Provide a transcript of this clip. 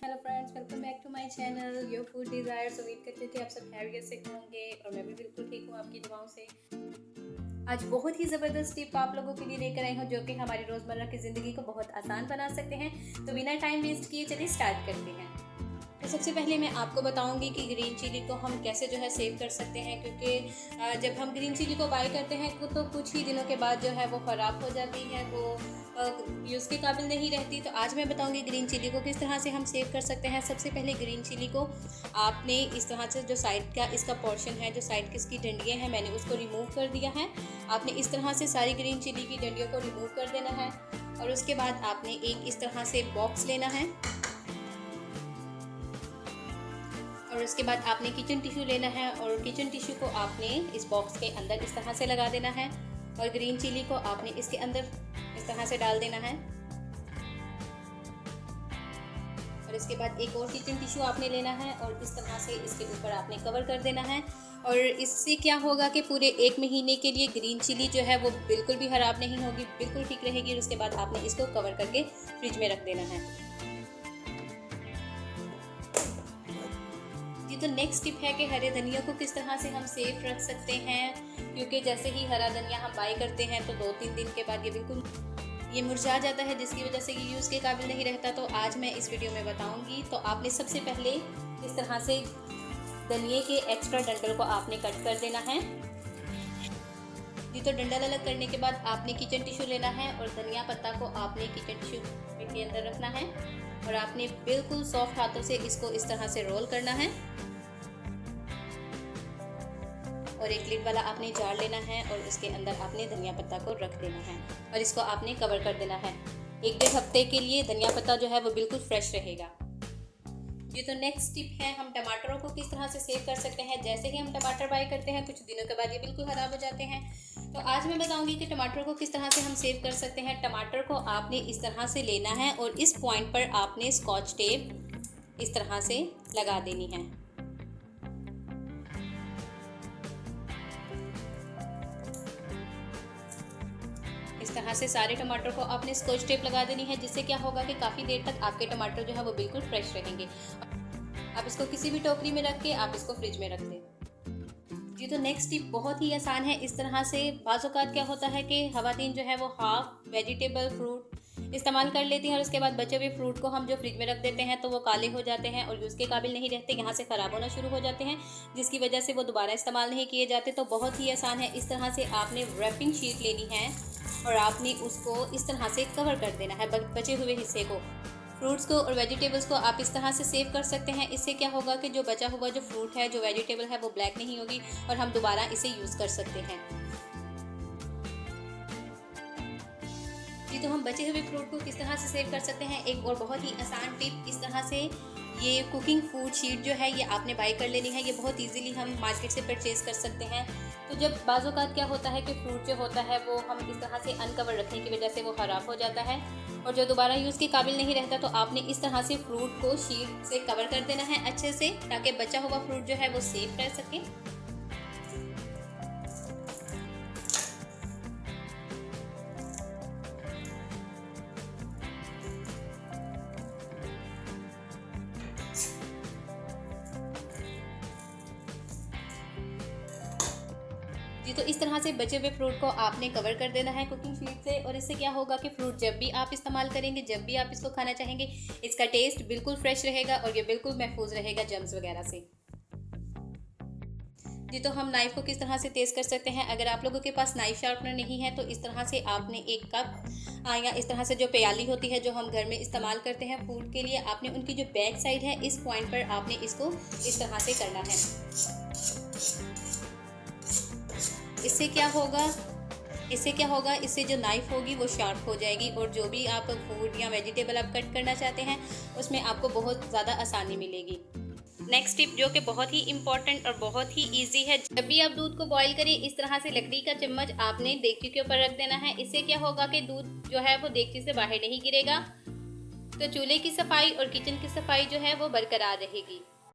Hello friends, welcome back to my channel your food desires. उम्मीद करते हैं कि आप सब खैरियत से होंगे और मैं भी बिल्कुल ठीक हूँ आपकी दुआओं से। आज बहुत ही ज़बरदस्त टिप आप लोगों के लिए लेकर आई हूँ जो कि हमारी रोज़मर्रा की ज़िंदगी को बहुत आसान बना सकते हैं। तो बिना टाइम वेस्ट किए चलिए स्टार्ट करते हैं। तो सबसे पहले मैं आपको बताऊंगी कि ग्रीन चिली को हम कैसे जो है सेव कर सकते हैं, क्योंकि जब हम ग्रीन चिली को बाय करते हैं तो कुछ ही दिनों के बाद जो है वो ख़राब हो जाती है, वो यूज़ के काबिल नहीं रहती। तो आज मैं बताऊंगी ग्रीन चिली को किस तरह से हम सेव कर सकते हैं। सबसे पहले ग्रीन चिली को आपने इस तरह से जो साइड का इसका पोर्शन है, जो साइड की इसकी डंडियाँ हैं, मैंने उसको रिमूव कर दिया है। आपने इस तरह से सारी ग्रीन चिली की डंडियों को रिमूव कर देना है और उसके बाद आपने एक इस तरह से बॉक्स लेना है और उसके बाद आपने किचन टिश्यू लेना है और किचन टिश्यू को आपने इस बॉक्स के अंदर इस तरह से लगा देना है और ग्रीन चिली को आपने इसके अंदर इस तरह से डाल देना है। और इसके बाद एक और किचन टिश्यू आपने लेना है और इस तरह से इसके ऊपर आपने कवर कर देना है। और इससे क्या होगा कि पूरे 1 महीने के लिए ग्रीन चिली जो है वो बिल्कुल भी ख़राब नहीं होगी, बिल्कुल ठीक रहेगी। और उसके बाद आपने इसको कवर करके फ्रिज में रख देना है। जी, तो नेक्स्ट टिप है कि हरे धनिया को किस तरह से हम सेफ रख सकते हैं, क्योंकि जैसे ही हरा धनिया हम बाई करते हैं तो 2-3 दिन के बाद ये मुरझा जाता है, जिसकी वजह से ये यूज़ के काबिल नहीं रहता। तो आज मैं इस वीडियो में बताऊंगी। तो आपने सबसे पहले इस तरह से धनिए के एक्स्ट्रा डंडल को आपने कट कर देना है। जी, तो डंडल अलग करने के बाद आपने किचन टिश्यू लेना है और धनिया पत्ता को आपने किचन टिश्यू के अंदर रखना है और आपने बिल्कुल सॉफ्ट हाथों से इसको इस तरह से रोल करना है और एक लिड वाला आपने जार लेना है और उसके अंदर आपने धनिया पत्ता को रख देना है और इसको आपने कवर कर देना है। 1-1.5 हफ्ते के लिए धनिया पत्ता जो है वो बिल्कुल फ्रेश रहेगा। ये तो नेक्स्ट टिप है, हम टमाटरों को किस तरह से सेव कर सकते हैं। जैसे ही हम टमाटर बाय करते हैं कुछ दिनों के बाद ये बिल्कुल ख़राब हो जाते हैं। तो आज मैं बताऊंगी कि टमाटर को किस तरह से हम सेव कर सकते हैं। टमाटर को आपने इस तरह से लेना है और इस पॉइंट पर आपने स्कॉच टेप इस तरह से लगा देनी है। इस तरह से सारे टमाटर को आपने स्कॉच टेप लगा देनी है, जिससे क्या होगा कि काफ़ी देर तक आपके टमाटर जो है वो बिल्कुल फ्रेश रहेंगे। आप इसको किसी भी टोकरी में रख के आप इसको फ्रिज में रख दें। जी, तो नेक्स्ट टिप बहुत ही आसान है। इस तरह से बाज़ औक़ात क्या होता है कि ख़वातीन जो है वो हाफ वेजिटेबल फ्रूट इस्तेमाल कर लेती हैं और उसके बाद बचे हुए फ्रूट को हम जो फ्रिज में रख देते हैं तो वो काले हो जाते हैं और यूज़ के काबिल नहीं रहते, यहाँ से ख़राब होना शुरू हो जाते हैं, जिसकी वजह से वो दोबारा इस्तेमाल नहीं किए जाते। तो बहुत ही आसान है। इस तरह से आपने रैपिंग शीट लेनी है और आपने उसको इस तरह से कवर कर देना है। बचे हुए हिस्से को, फ्रूट्स को और वेजिटेबल्स को आप इस तरह से सेव कर सकते हैं। इससे क्या होगा कि जो बचा हुआ जो फ्रूट है, जो वेजिटेबल है, वो ब्लैक नहीं होगी और हम दोबारा इसे यूज़ कर सकते हैं। जी, तो हम बचे हुए फ्रूट को किस तरह से सेव कर सकते हैं। एक और बहुत ही आसान टिप, इस तरह से ये कुकिंग फूड शीट जो है ये आपने बाई कर लेनी है। ये बहुत इजीली हम मार्केट से परचेज़ कर सकते हैं। तो जब बाज़ औक़ात क्या होता है कि फ्रूट जो होता है वो हम इस तरह से अनकवर रखने की वजह से वो ख़राब हो जाता है और जो दोबारा यूज़ के काबिल नहीं रहता। तो आपने इस तरह से फ्रूट को शीट से कवर कर देना है अच्छे से, ताकि बचा हुआ फ्रूट जो है वो सेफ रह सके। जी, तो इस तरह से बचे हुए फ्रूट को आपने कवर कर देना है कुकिंग शीट से और इससे क्या होगा कि फ्रूट जब भी आप इस्तेमाल करेंगे, जब भी आप इसको खाना चाहेंगे, इसका टेस्ट बिल्कुल फ्रेश रहेगा और ये बिल्कुल महफूज रहेगा जर्म्स वगैरह से। जी, तो हम नाइफ़ को किस तरह से तेज़ कर सकते हैं। अगर आप लोगों के पास नाइफ़ शार्पनर नहीं है तो इस तरह से आपने एक कप या इस तरह से जो प्याली होती है जो हम घर में इस्तेमाल करते हैं फूड के लिए, आपने उनकी जो बैक साइड है इस पॉइंट पर आपने इसको इस तरह से करना है। इससे क्या होगा, इससे जो नाइफ़ होगी वो शार्प हो जाएगी और जो भी आप फूड या वेजिटेबल आप कट करना चाहते हैं उसमें आपको बहुत ज़्यादा आसानी मिलेगी। नेक्स्ट टिप जो कि बहुत ही इम्पॉर्टेंट और बहुत ही इजी है, जब भी आप दूध को बॉईल करें इस तरह से लकड़ी का चम्मच आपने देगची के ऊपर रख देना है। इससे क्या होगा कि दूध जो है वो देगची से बाहर नहीं गिरेगा। तो चूल्हे की सफाई और किचन की सफाई जो है वो बरकरार रहेगी।